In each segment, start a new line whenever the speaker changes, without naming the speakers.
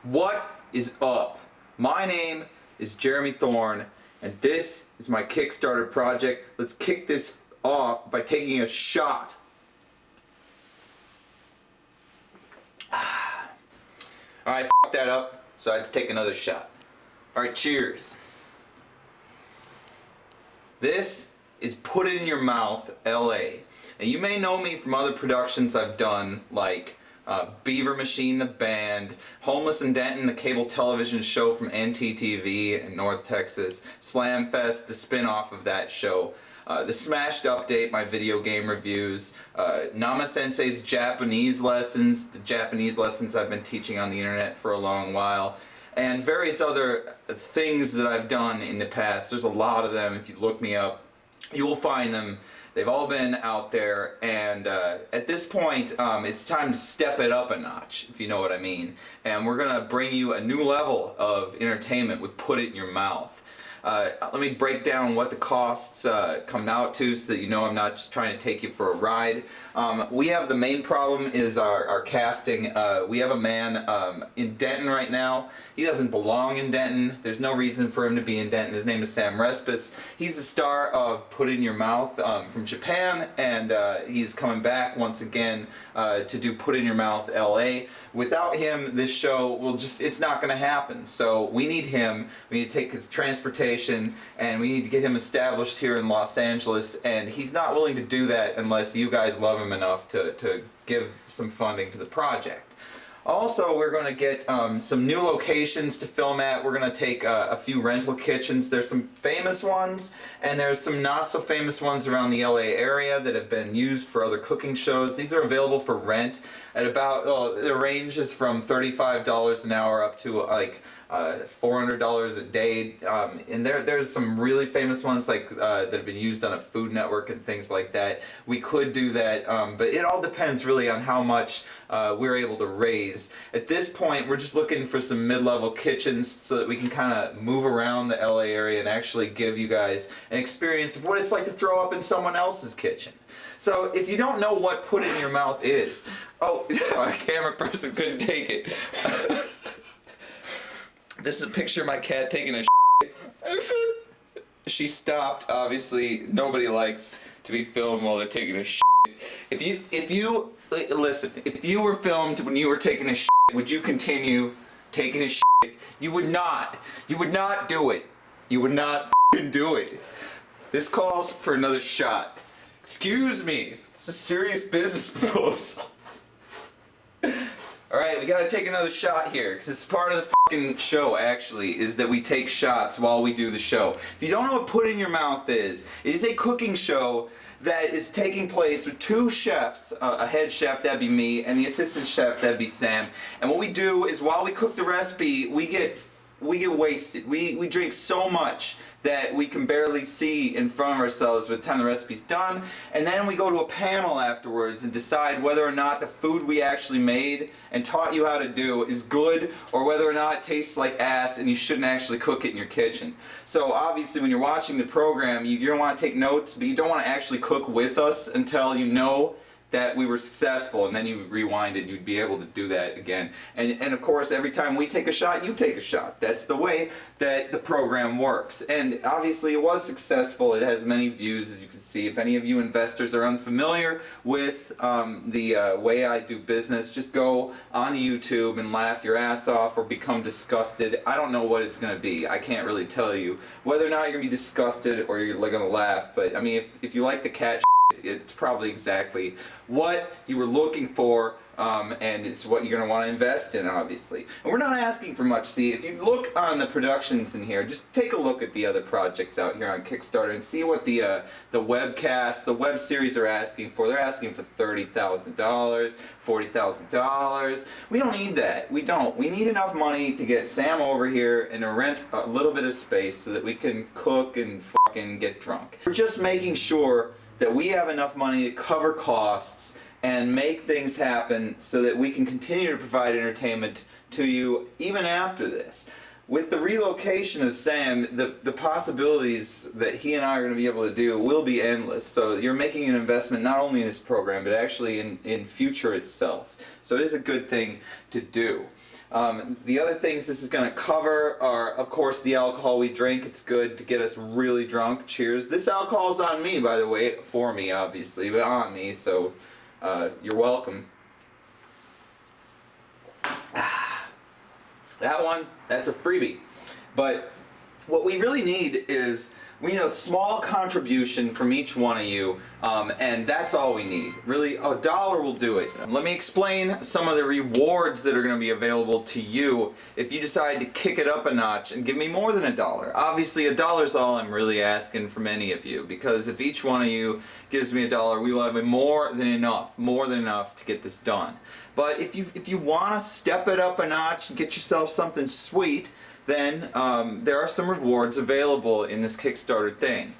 What is up? My name is Jeremy Thorne, and this is my Kickstarter project. Let's kick this off by taking a shot. Alright, f*** that up, so I have to take another shot. Alright, cheers. This is Put It In Your Mouth L.A. And you may know me from other productions I've done, like Beaver Machine the Band, Homeless in Denton, the cable television show from NTTV in North Texas, Slam Fest, the spin-off of that show, The Smashed Update, my video game reviews, Nama Sensei's Japanese lessons, the Japanese lessons I've been teaching on the internet for a long while, and various other things that I've done in the past. There's a lot of them. If you look me up, you will find them. They've all been out there, and at this point, it's time to step it up a notch, if you know what I mean. And we're gonna bring you a new level of entertainment with Put It In Your Mouth. Let me break down what the costs come out to so that you know I'm not just trying to take you for a ride. We have the main problem is our casting. We have a man in Denton right now. He doesn't belong in Denton. There's no reason for him to be in Denton. His name is Sam Respis. He's the star of Put It In Your Mouth from Japan, and he's coming back once again to do Put It In Your Mouth L.A. Without him, this show will it's not going to happen. So we need him. We need to take his transportation, and we need to get him established here in Los Angeles, and he's not willing to do that unless you guys love him enough to give some funding to the project. Also, we're going to get some new locations to film at. We're going to take a few rental kitchens. There's some famous ones, and there's some not so famous ones around the LA area that have been used for other cooking shows. These are available for rent at about, the range is from $35 an hour up to like $400 a day, and there's some really famous ones like that have been used on a Food Network and things like that. We could do that, but it all depends really on how much we're able to raise. At this point, we're just looking for some mid-level kitchens so that we can kind of move around the LA area and actually give you guys an experience of what it's like to throw up in someone else's kitchen. So if you don't know what Put It In Your Mouth is, oh, our camera person couldn't take it. This is a picture of my cat taking a shit. She stopped. Obviously, nobody likes to be filmed while they're taking a shit. If you listen, if you were filmed when you were taking a shit, would you continue taking a shit? You would not. You would not do it. You would not f***ing do it. This calls for another shot. Excuse me. It's a serious business proposal. Alright, we gotta take another shot here, because it's part of the fucking show, actually, is that we take shots while we do the show. If you don't know what Put In Your Mouth is, it is a cooking show that is taking place with two chefs, a head chef, that'd be me, and the assistant chef, that'd be Sam. And what we do is while we cook the recipe, we get wasted. We drink so much that we can barely see in front of ourselves by the time the recipe's done, and then we go to a panel afterwards and decide whether or not the food we actually made and taught you how to do is good, or whether or not it tastes like ass and you shouldn't actually cook it in your kitchen. So obviously when you're watching the program, you don't want to take notes, but you don't want to actually cook with us until you know that we were successful, and then you rewind it and you'd be able to do that again. And of course, every time we take a shot, you take a shot. That's the way that the program works. And obviously it was successful. It has many views, as you can see. If any of you investors are unfamiliar with the way I do business, just go on YouTube and laugh your ass off or become disgusted. I don't know what it's going to be. I can't really tell you whether or not you're going to be disgusted or you're going to laugh. But I mean, if you like the cat, it's probably exactly what you were looking for, and it's what you're going to want to invest in, obviously. And we're not asking for much. See, if you look on the productions in here, just take a look at the other projects out here on Kickstarter and see what the webcast, the web series are asking for. They're asking for $30,000, $40,000. We don't need that. We don't. We need enough money to get Sam over here and to rent a little bit of space so that we can cook and fucking get drunk. We're just making sure that we have enough money to cover costs and make things happen so that we can continue to provide entertainment to you even after this. With the relocation of Sam, the possibilities that he and I are going to be able to do will be endless. So you're making an investment not only in this program, but actually in future itself. So it is a good thing to do. The other things this is going to cover are, of course, the alcohol we drink. It's good to get us really drunk. Cheers. This alcohol is on me, by the way. For me, obviously, but on me, so you're welcome. That one, that's a freebie. But what we really need is, we need a small contribution from each one of you, and that's all we need. Really, $1 will do it. Let me explain some of the rewards that are going to be available to you if you decide to kick it up a notch and give me more than $1. Obviously, $1 is all I'm really asking from any of you, because if each one of you gives me $1, we will have more than enough to get this done. But if you want to step it up a notch and get yourself something sweet, then there are some rewards available in this Kickstarter thing.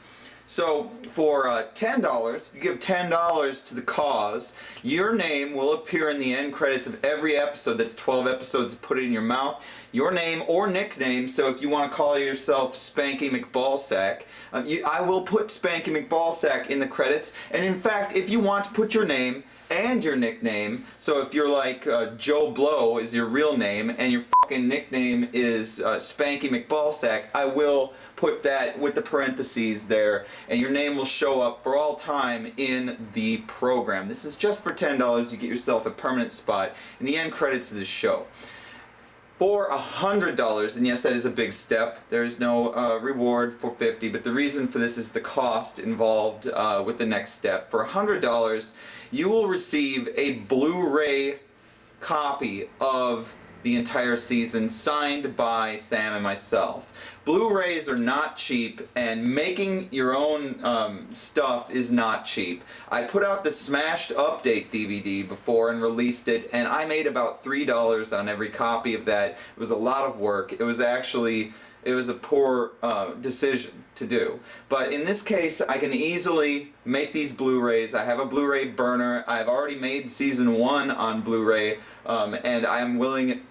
So for $10, if you give $10 to the cause, your name will appear in the end credits of every episode. That's 12 episodes of Put It In Your Mouth. Your name or nickname, so if you want to call yourself Spanky McBallsack, I will put Spanky McBallsack in the credits. And in fact, if you want to put your name and your nickname, so if you're like Joe Blow is your real name and your fucking nickname is Spanky McBallsack, I will put that with the parentheses there, and your name will show up for all time in the program. This is just for $10. You get yourself a permanent spot in the end credits of the show. For $100, and yes, that is a big step, there's no reward for $50, but the reason for this is the cost involved with the next step. For $100, you will receive a Blu-ray copy of the entire season signed by Sam and myself. Blu-rays are not cheap, and making your own stuff is not cheap. I put out the Smashed Update DVD before and released it, and I made about $3 on every copy of that. It was a lot of work. It was a poor decision to do. But in this case, I can easily make these Blu-rays. I have a Blu-ray burner. I've already made season 1 on Blu-ray, and I'm willing,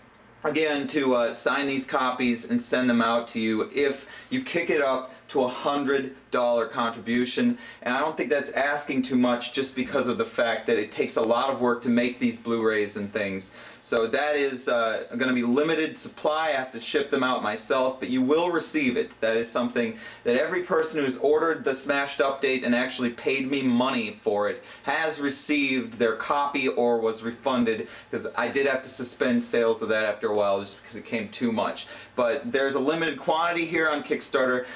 again, to sign these copies and send them out to you if you kick it up to $100 contribution. And I don't think that's asking too much, just because of the fact that it takes a lot of work to make these Blu-rays and things. So that is going to be limited supply. I have to ship them out myself, but you will receive it. That is something that every person who's ordered the Smashed Update and actually paid me money for it has received their copy or was refunded, because I did have to suspend sales of that after a while just because it came too much. But there's a limited quantity here on Kickstarter.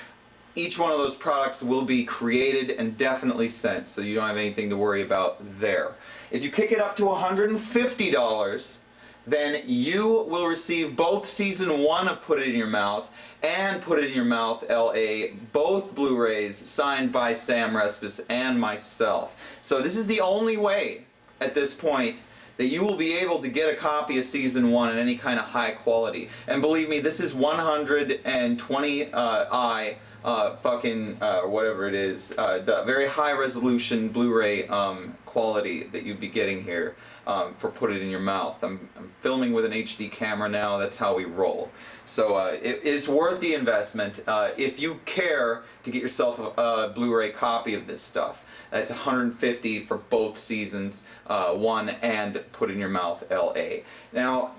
Each one of those products will be created and definitely sent, so you don't have anything to worry about there. If you kick it up to $150, then you will receive both season 1 of Put It In Your Mouth and Put It In Your Mouth L.A., both Blu-rays signed by Sam Respis and myself. So this is the only way at this point that you will be able to get a copy of season 1 in any kind of high quality. And believe me, this is 120i whatever it is, the very high resolution Blu-ray quality that you'd be getting here for Put It In Your Mouth. I'm filming with an HD camera now. That's how we roll. So it's worth the investment if you care to get yourself a Blu-ray copy of this stuff. It's $150 for both seasons 1 and Put In Your Mouth L.A. Now,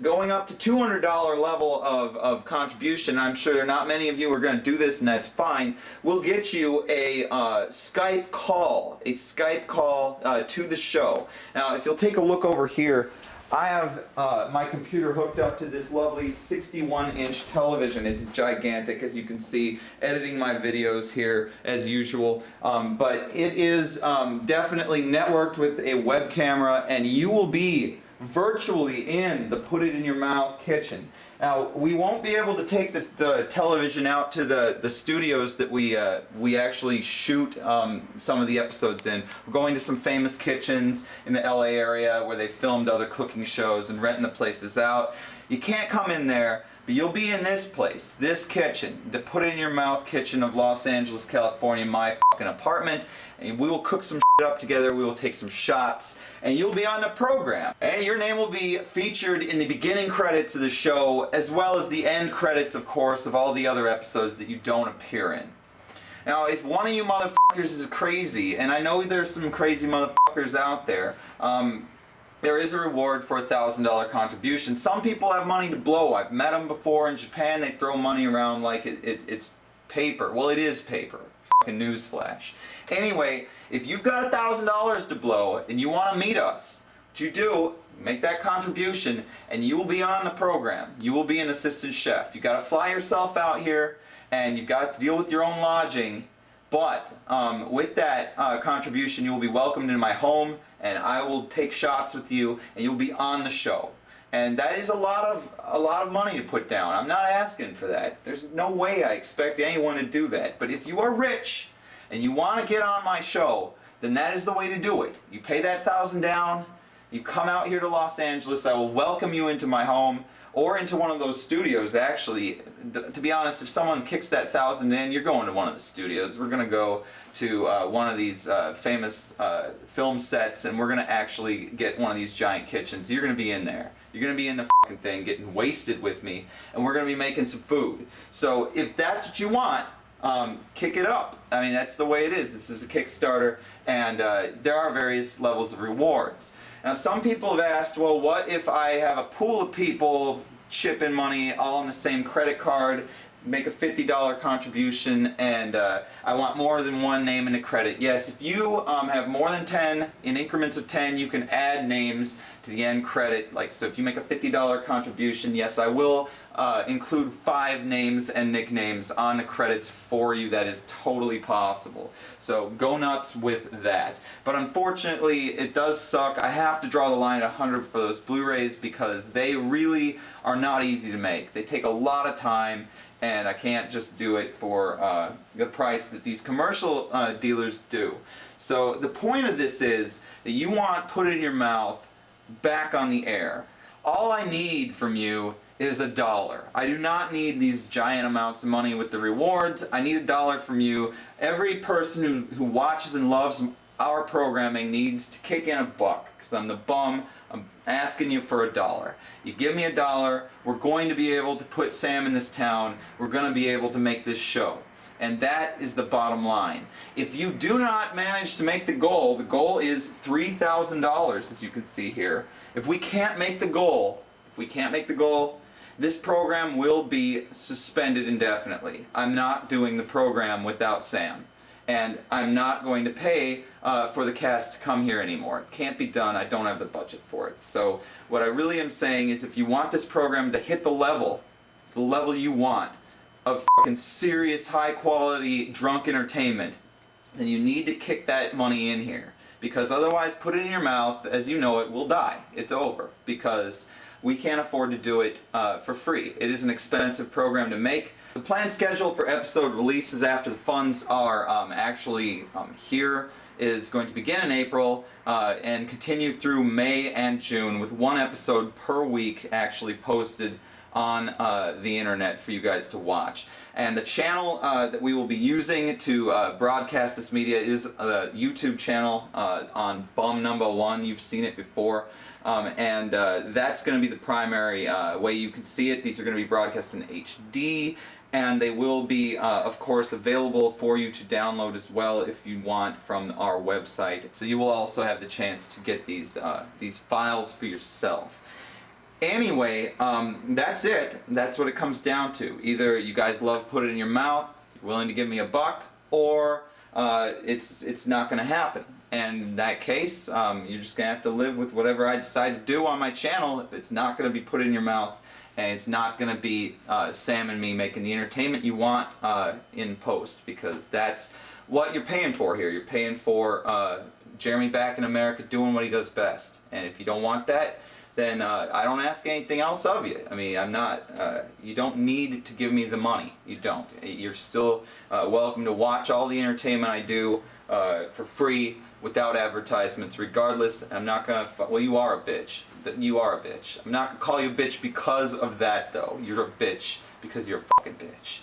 going up to $200 level of contribution, I'm sure there are not many of you who are going to do this, and that's fine. We'll get you a Skype call, to the show. Now, if you'll take a look over here, I have my computer hooked up to this lovely 61-inch television. It's gigantic, as you can see, editing my videos here as usual. But it is definitely networked with a web camera, and you will be virtually in the Put It In Your Mouth kitchen. Now, we won't be able to take the television out to the studios that we actually shoot some of the episodes in. We're going to some famous kitchens in the LA area where they filmed other cooking shows and renting the places out. You can't come in there, but you'll be in this place, this kitchen, the Put It In Your Mouth kitchen of Los Angeles, California, my fucking apartment, and we will cook some shit up together, we will take some shots, and you'll be on the program. And your name will be featured in the beginning credits of the show, as well as the end credits, of course, of all the other episodes that you don't appear in. Now, if one of you motherfuckers is crazy, and I know there's some crazy motherfuckers out there, there is a reward for a $1,000 contribution. Some people have money to blow. I've met them before in Japan. They throw money around like it's paper. Well, it is paper. Fucking newsflash. Anyway, if you've got $1,000 to blow and you want to meet us, what you do, make that contribution and you will be on the program. You will be an assistant chef. You got to fly yourself out here and you've got to deal with your own lodging. But with that contribution, you will be welcomed into my home, and I will take shots with you, and you'll be on the show. And that is a lot of money to put down. I'm not asking for that. There's no way I expect anyone to do that. But if you are rich and you want to get on my show, then that is the way to do it. You pay that $1,000 down. You come out here to Los Angeles. I will welcome you into my home. Or into one of those studios, actually. To be honest, if someone kicks that $1,000 in, you're going to one of the studios. We're going to go to one of these famous film sets, and we're going to actually get one of these giant kitchens. You're going to be in there. You're going to be in the fucking thing, getting wasted with me, and we're going to be making some food. So if that's what you want, kick it up. I mean, that's the way it is. This is a Kickstarter, and there are various levels of rewards. Now, some people have asked, well, what if I have a pool of people chip in money all on the same credit card, make a $50 contribution, and I want more than one name in the credit? Yes, if you have more than 10, in increments of 10, you can add names to the end credit. Like, so if you make a $50 contribution, yes, I will include 5 names and nicknames on the credits for you. That is totally possible. So go nuts with that. But unfortunately, it does suck. I have to draw the line at 100 for those Blu-rays because they really are not easy to make. They take a lot of time, and I can't just do it for the price that these commercial dealers do. So the point of this is that you want Put It in Your Mouth back on the air. All I need from you is $1. I do not need these giant amounts of money with the rewards. I need $1 from you. Every person who watches and loves our programming needs to kick in $1 because I'm the bum. I'm asking you for $1. You give me $1, we're going to be able to put Sam in this town. We're going to be able to make this show. And that is the bottom line. If you do not manage to make the goal is $3,000, as you can see here. If we can't make the goal, this program will be suspended indefinitely. I'm not doing the program without Sam. And I'm not going to pay for the cast to come here anymore. It can't be done. I don't have the budget for it. So what I really am saying is if you want this program to hit the level you want of fucking serious, high-quality, drunk entertainment, then you need to kick that money in here. Because otherwise, Put It in Your Mouth, as you know it, will die. It's over. Because we can't afford to do it for free. It is an expensive program to make. The planned schedule for episode releases after the funds are actually here is going to begin in April and continue through May and June with one episode per week actually posted on the internet for you guys to watch. And the channel that we will be using to broadcast this media is a YouTube channel on Bum Number 1. You've seen it before. And that's going to be the primary way you can see it. These are going to be broadcast in HD. And they will be, of course, available for you to download as well if you want from our website. So you will also have the chance to get these files for yourself. Anyway, that's it. That's what it comes down to. Either you guys love Put It in Your Mouth, you're willing to give me $1, or it's not going to happen. And in that case, you're just going to have to live with whatever I decide to do on my channel. It's not going to be Put It in Your Mouth, and it's not going to be Sam and me making the entertainment you want in post, because that's what you're paying for here. You're paying for Jeremy back in America doing what he does best. And if you don't want that, then I don't ask anything else of you. I mean, I'm not, you don't need to give me the money. You don't. You're still welcome to watch all the entertainment I do for free without advertisements, regardless. I'm not gonna, well, you are a bitch. You are a bitch. I'm not gonna call you a bitch because of that, though. You're a bitch because you're a fucking bitch.